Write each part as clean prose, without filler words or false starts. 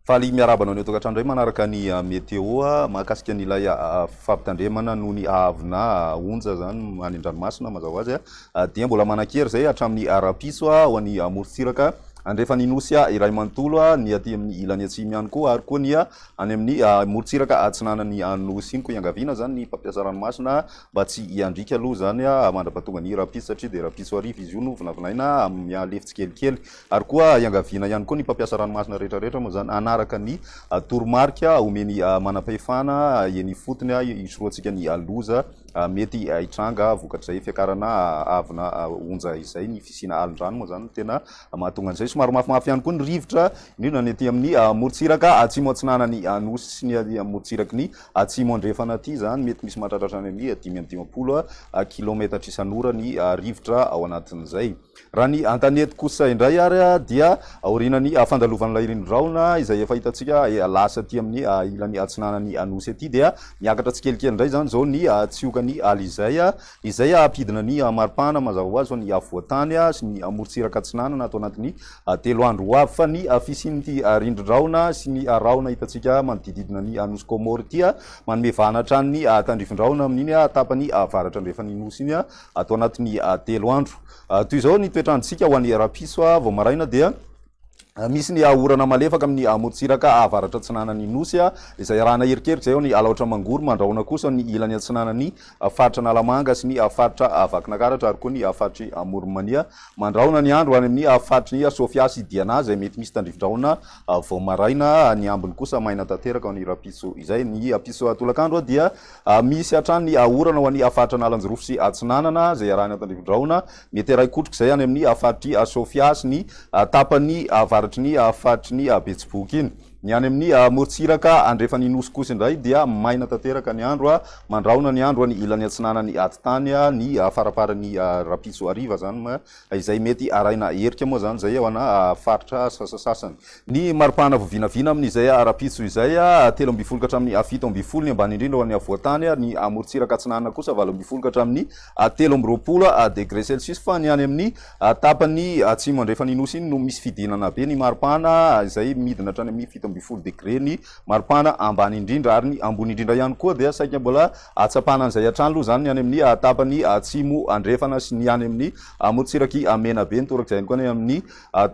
Faly miarabana ny tokatrandray manaraka ny météo mahakasika an'ilay fampitandremana noho ny avina onja zany any an-dranomasina mazava ho azy dia mbola manan-kery zay hatramin'ny arapiso ho an'ny morontsiraka andrefa ninosy iray manontolo ny aty amin'ny ilany atsimy ihany koa ary koa ny any amin'ny morontsiraka atsinanany anosy iny koa iangaviana zany ny mpampiasa ranomasina mba tsy hiandrika aloha zany mandrapahatonga ny rapiso satria dia rapiso arivo izy io no vinavinaina mialefitsy kelikely ary koa iangaviana ihany koa ny mpampiasa ranomasina rehetrarehetra moa zany anaraka ny toromarika omeny manam-pahefana eny fotony isoroantsika ny loza mety hitranga vokatrizay fiakarana avina onja izay ny fisina alondrano moa zany tena mahatonga an'izay somary mafimafy ihany koa ny rivotra indrindra ny aty amin'ny morontsiraka atsimo atsinanany anosy sy ny morontsiraky ny atsimo andrefana aty zany mety misy mahatratratra any amin'ny 5-10 kilometatra isan'ora ny rivotra ao anatin'izay. Raha ny antanety kosa indray ary dia aorinany fandalovan'ilay rindroraona izay efa hitantsika lasa aty amin'ny ilany atsinanany anosy aty dia miakatra tsikelikely indray zany zao ny tsiokany alizay izay ampidina ny maripana mazava ho azy ny avoatany sy ny morontsiraka atsinanana atao anatin'ny 3 andro ho avy fa ny fisin'ity rindroraona sy ny raona hitantsika manodididina ny anosy Komoro ty manome vanatra ny tandrivindraona amin'iny tapany avaratra andrefa ny nosy iny atao anatin'ny 3 andro. Toy izao ny toetrandrontsika ho an'ny rapiso vao maraina dia misy ny orana malefaka amin'ny morontsiraka avaratra atsinanany nosy izay rahana erikeriky zay ny alaotra mangory mandrahona kosa ny ilany atsinanany faritra Nalamanga sy ny faritra Vakinakaratra ary koa ny faritry Moronmania mandrahona ny andro any amin'ny faritry ny Sofia sy Diana zay mety misy tandrivindraona vao maraina ny ambiny kosa maina tanteraka ho an'ny rapiso izay ny piso tolakandro dia misy hatrany orana ho an'ny faritra Nalanjorofo sy Atsinanana zay arahana tandrivindraona mety ray kotroka zay any amin'ny faritry Sofia sy ny tapany ny faritry ny Betsiboky iny ny any amin'ny morontsiraka andrefa ny nosy kosa indray dia maina tanteraka ny andro mandrahona ny andro ny ilany atsinanany atitany ny faraparany rapiso ariva zany izay mety araina erika moa zany zay ao ana faritra sasasasany ny maripana vovinavina amin'izay rapiso izay 13 hatramin'ny 17 ny ambany indrindra ho an'ny avoatany ny morontsiraka atsinanana kosa 18 hatramin'ny 13 degré celsius fa ny any amin'ny tapany atsimo andrefa ny nosy iny no misy fidinana be ny maripana izay midina hatrany amin'ny 17 degré ny maripana ambany indrindra ary ny ambony indrindra ihany koa dia saika mbola atsapana an'izay hatrany aloha zany ny any amin'ny tapany atsimo andrefana sy ny any amin'ny morontsiraky mena be nitorak'izay koa ny amin'ny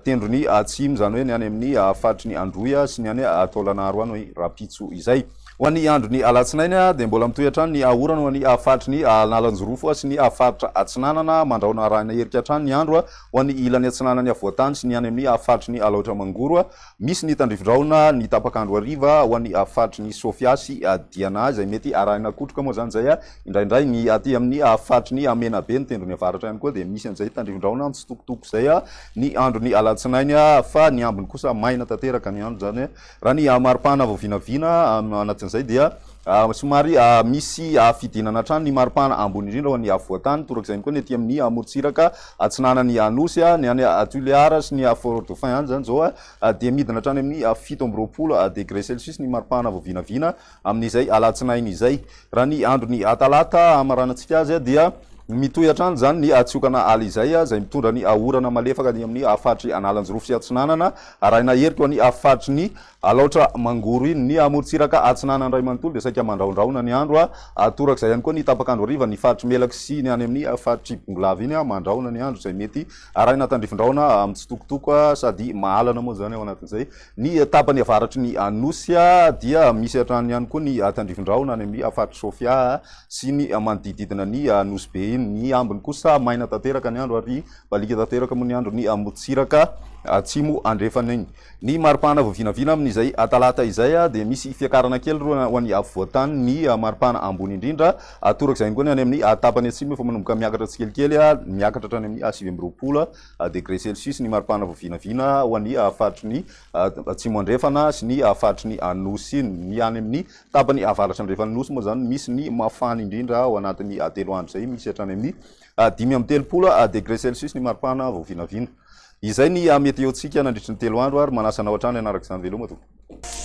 tendrony atsimo zany hoe ny any amin'ny faritry ny Androia sy ny any Taolagnaro any hoe rapitso izay. Ho an'ny andro ny alatsinainy dia mbola mitohy hatrany ny orana ho an'ny faritry ny Nalanjorofo sy ny faritra Atsinanana mandrahona arahina erika hatrany ny andro ho an'ny ilany atsinanany avoatany sy ny any amin'ny faritry ny Alaotra Mangoro misy ny tandrivindraona ny tapakandro ariva ho an'ny faritry ny Sofia sy Diana izay mety arahina kotroka moa zany zay indraindray ny aty amin'ny faritry ny Menabe ny tendrony avaratra ihany koa dia misy an'izay tandrivindraona mitsitokotoko zay ny andro ny alatsinainy fa ny ambiny kosa maina tanteraka ny andro zany raha ny maripana vovinavina anatin'izay dia somary misy fidinana hatrany ny maripana ambony indrindra ho an'ny avoatany torak'izay koa ny aty amin'ny morontsiraka atsinanany anosy ny any Tuléar sy ny Fort Dauphin any zany zao dia midina hatrany amin'ny 17 degré celsius ny maripana vovinavina amin'izay alatsinainy izay raha ny andro ny talata amaranantsika azy dia mitohy hatrany zany ny tsiokana ala izay zay mitondra ny orana malefaka ny amin'ny faritry Nalanjorofo sy Atsinanana arahina erika ho an'ny faritry ny Alaotra Mangoro iny ny morontsiraka atsinanana ray manontolo dia saika mandrahondrahona ny andro torak'izay ihany koa ny tapakandro ariva ny faritry Melaky sy ny any amin'ny faritry Bongolava iny mandrahona ny andro zay mety arahina tandrivindraona mitsitokotoko sady mahalana moa zany ao anatin'izay ny tapany avaratry ny Anosy dia misy hatrany ihany koa ny tandrivindraona any amin'ny faritry Sofia sy ny manodididina ny Nosy be ny ambiny kosa maina tanteraka ny andro ary balika tanteraka moa ny andro ny morontsiraka atsimo andrefana iny ny maripana vovinavina amin'izay talata izay dia misy fiakarana kely ho an'ny avoatany ny maripana ambony indrindra torak'izay koa ny any amin'ny tapany atsimo efa manomboka miakatra tsikelikely miakatra hatrany amin'ny 19 degré celsius ny maripana vovinavina ho an'ny faritry ny atsimo andrefana sy ny faritry ny Anosy ny any amin'ny tapany avaratra andrefana nosy moa zany misy ny mafana indrindra ao anatin'ny 3 andro zay misy hatrany amin'ny 5-30 degré celsius ny maripana vovinavina. Izay ny meteontsika nandritra ny 3 andro ary manasa anao hatrany anaraka izany veloma tompoko.